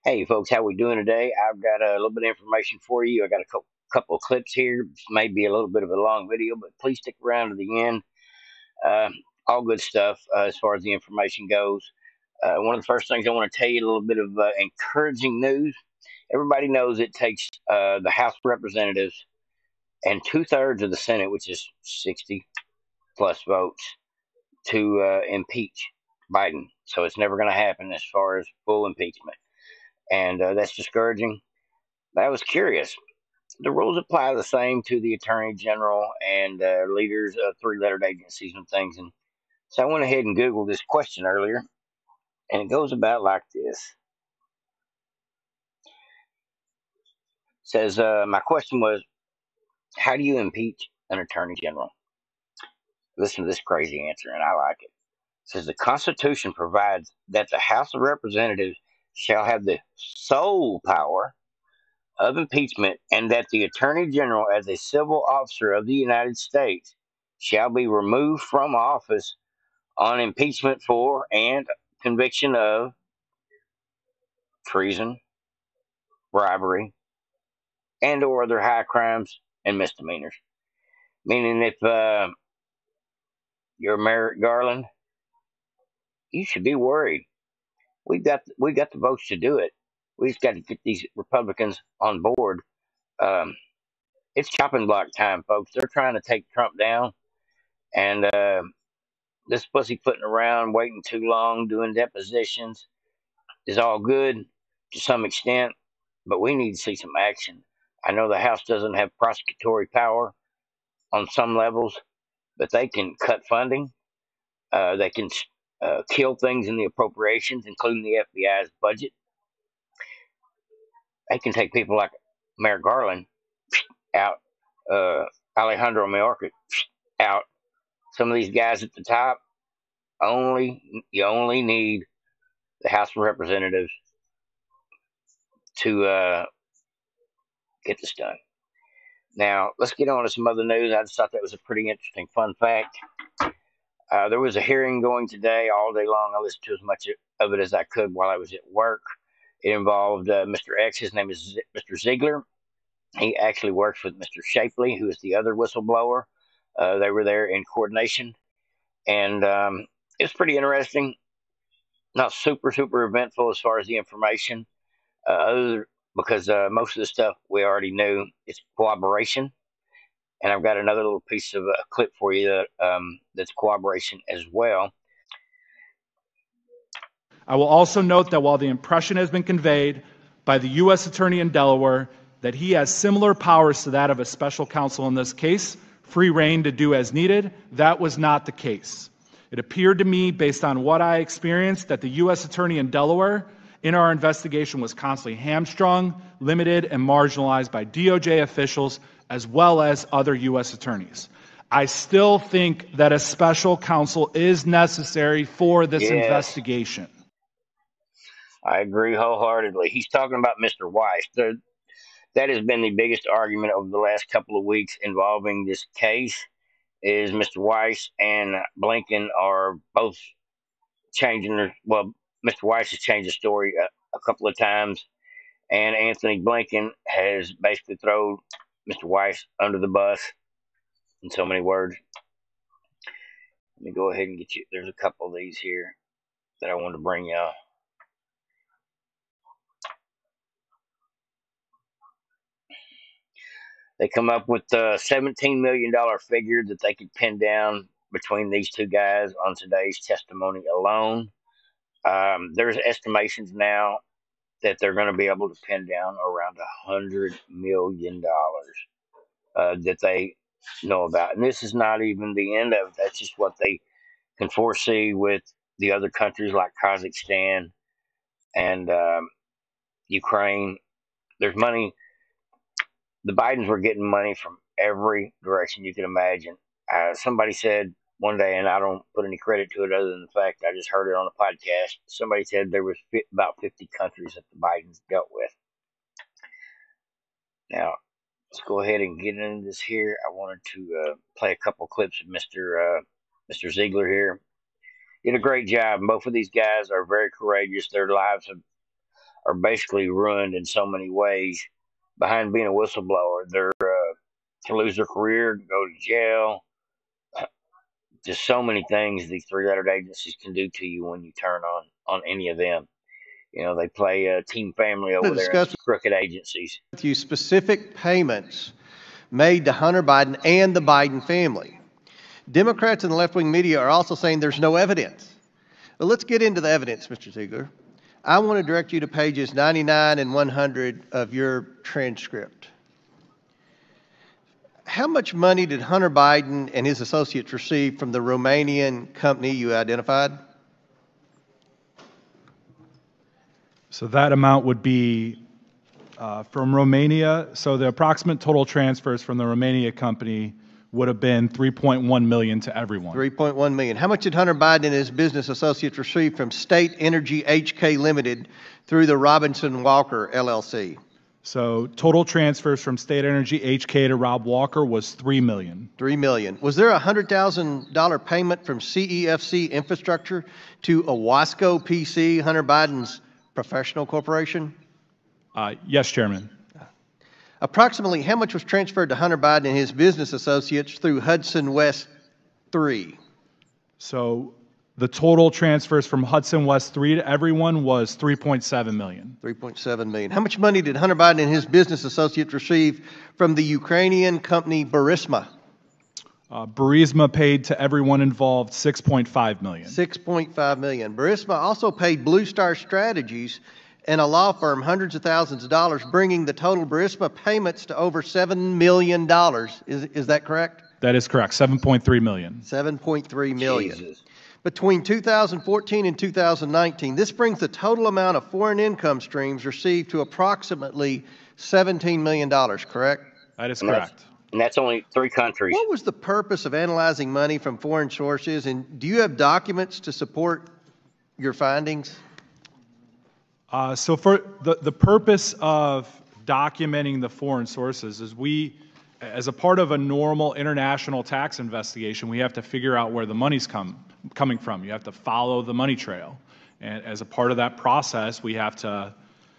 Hey folks, how we doing today? I've got a little bit of information for you. I got a couple of clips here. This may be a little bit of a long video, but please stick around to the end. Uh, all good stuff as far as the information goes. One of the first things I want to tell you, a little bit of encouraging news. Everybody knows it takes the House of Representatives and 2/3 of the Senate, which is 60 plus votes, to impeach Biden. So it's never going to happen as far as full impeachment. And that's discouraging. But I was curious. The rules apply the same to the attorney general and leaders of three-lettered agencies and things. And so I went ahead and Googled this question earlier, and it goes about like this. It says, my question was, how do you impeach an attorney general? Listen to this crazy answer, and I like it. It says, the Constitution provides that the House of Representatives shall have the sole power of impeachment, and that the Attorney General, as a civil officer of the United States, shall be removed from office on impeachment for and conviction of treason, bribery, and or other high crimes and misdemeanors. Meaning, if you're Merrick Garland, you should be worried. We got the votes to do it. We just got to get these Republicans on board. Um, it's chopping block time, folks. They're trying to take Trump down, and this pussyfooting around, waiting too long, doing depositions is all good to some extent, but we need to see some action. I know the House doesn't have prosecutory power on some levels, but they can cut funding. They can kill things in the appropriations, including the FBI's budget. They can take people like Merrick Garland out, Alejandro Mayorkas out. Some of these guys at the top, you only need the House of Representatives to get this done. Now, let's get on to some other news. I just thought that was a pretty interesting fun fact. There was a hearing going today all day long. I listened to as much of it as I could while I was at work. It involved Mr. X. His name is Mr. Ziegler. He actually works with Mr. Shapley, who is the other whistleblower. They were there in coordination. And it was pretty interesting. Not super eventful as far as the information, because most of the stuff we already knew. It's cooperation. And I've got another little piece of a clip for you that's cooperation as well. I will also note that while the impression has been conveyed by the U.S. Attorney in Delaware that he has similar powers to that of a special counsel in this case, free rein to do as needed, that was not the case. It appeared to me, based on what I experienced, that the U.S. Attorney in Delaware in our investigation was constantly hamstrung, limited, and marginalized by DOJ officials as well as other U.S. attorneys. I still think that a special counsel is necessary for this investigation. I agree wholeheartedly. He's talking about Mr. Weiss. That has been the biggest argument over the last couple of weeks involving this case. Is Mr. Weiss and Blinken are both changing their, well, Mr. Weiss has changed the story a couple of times, and Anthony Blinken has basically thrown Mr. Weiss under the bus in so many words. Let me go ahead and get you. There's a couple of these here that I wanted to bring y'all. They come up with a $17 million figure that they could pin down between these two guys on today's testimony alone. There's estimations now that they're going to be able to pin down around $100 million that they know about. And this is not even the end of it. That's just what they can foresee with the other countries like Kazakhstan and Ukraine. There's money. The Bidens were getting money from every direction you can imagine. Somebody said one day, and I don't put any credit to it other than the fact I just heard it on a podcast. Somebody said there was about 50 countries that the Bidens dealt with. Now, let's go ahead and get into this here. I wanted to play a couple clips of Mr. Ziegler here. Did a great job. Both of these guys are very courageous. Their lives have are basically ruined in so many ways. Behind being a whistleblower, they're to lose their career, to go to jail, just so many things these three-lettered agencies can do to you when you turn on any of them. They play a team family To over there in discuss these crooked agencies. with you specific payments made to Hunter Biden and the Biden family. Democrats and the left-wing media are also saying there's no evidence. But let's get into the evidence, Mr. Ziegler. I want to direct you to pages 99 and 100 of your transcript. How much money did Hunter Biden and his associates receive from the Romanian company you identified? So that amount would be from Romania. So the approximate total transfers from the Romania company would have been $3.1 million to everyone. $3.1 million. How much did Hunter Biden and his business associates receive from State Energy HK Limited through the Robinson Walker LLC? So total transfers from State Energy HK to Rob Walker was $3 million. $3 million. Was there a $100,000 payment from CEFC Infrastructure to Owasco PC, Hunter Biden's professional corporation? Yes, Chairman. Approximately how much was transferred to Hunter Biden and his business associates through Hudson West 3? So the total transfers from Hudson West 3 to everyone was $3.7 million. $3.7 million. How much money did Hunter Biden and his business associates receive from the Ukrainian company Burisma? Burisma paid to everyone involved $6.5 million. $6.5 million. Burisma also paid Blue Star Strategies and a law firm hundreds of thousands of dollars, bringing the total Burisma payments to over $7 million. Is that correct? That is correct, $7.3 million. $7.3 million. Jesus. Between 2014 and 2019, this brings the total amount of foreign income streams received to approximately $17 million, correct? That is correct. And that's only 3 countries. What was the purpose of analyzing money from foreign sources, and do you have documents to support your findings? So for the purpose of documenting the foreign sources is as a part of a normal international tax investigation, we have to figure out where the money's coming from. You have to follow the money trail. And as a part of that process, we have to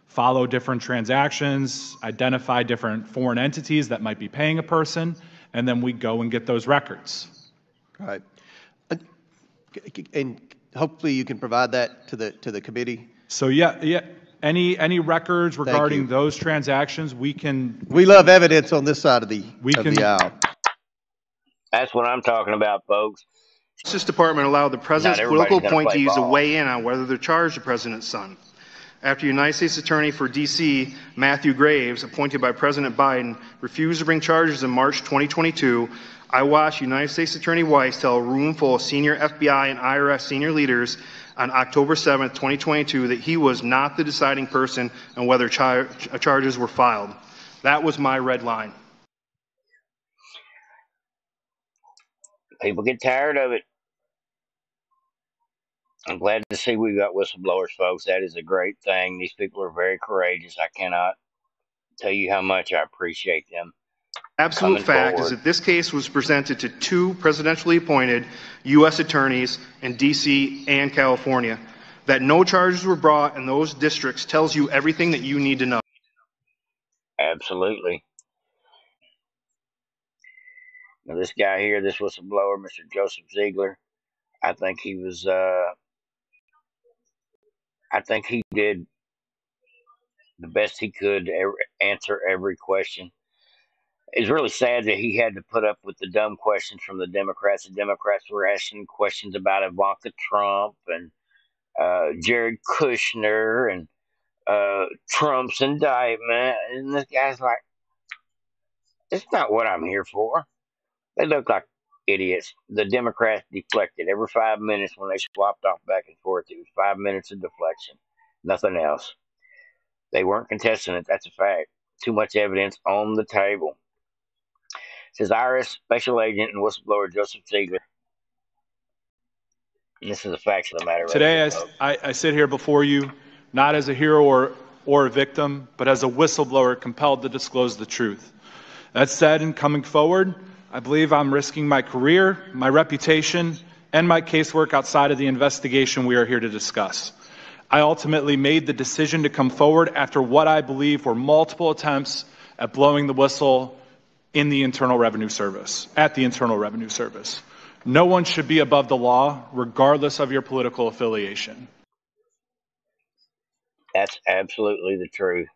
follow different transactions, identify different foreign entities that might be paying a person, and then we go and get those records. Right. And hopefully you can provide that to the committee. So yeah. Any records regarding those transactions, we love evidence on this side of the aisle. That's what I'm talking about, folks. The Justice Department allowed the president's political appointees to weigh in on whether they're charged the president's son. After United States Attorney for D.C., Matthew Graves, appointed by President Biden, refused to bring charges in March 2022, I watched United States Attorney Weiss tell a room full of senior FBI and IRS senior leaders on October 7, 2022, that he was not the deciding person on whether charges were filed. That was my red line. People get tired of it. I'm glad to see we've got whistleblowers, folks. That is a great thing. These people are very courageous. I cannot tell you how much I appreciate them. Absolute fact is that this case was presented to 2 presidentially appointed U.S. attorneys in D.C. and California. That no charges were brought in those districts tells you everything that you need to know. Absolutely. Now, this guy here, this whistleblower, Mr. Joseph Ziegler, I think he did the best he could to answer every question. It's really sad that he had to put up with the dumb questions from the Democrats. The Democrats were asking questions about Ivanka Trump and Jared Kushner and Trump's indictment. And this guy's like, it's not what I'm here for. They look like idiots. The Democrats deflected every 5 minutes when they swapped off back and forth. It was 5 minutes of deflection, nothing else. They weren't contesting it. That's a fact. Too much evidence on the table. Says IRS Special Agent and whistleblower Joseph Ziegler. And this is the facts of the matter. Today, I sit here before you, not as a hero or a victim, but as a whistleblower compelled to disclose the truth. That said, in coming forward, I believe I'm risking my career, my reputation, and my casework outside of the investigation we are here to discuss. I ultimately made the decision to come forward after what I believe were multiple attempts at blowing the whistle in the Internal Revenue Service, at the Internal Revenue Service. No one should be above the law, regardless of your political affiliation. That's absolutely the truth.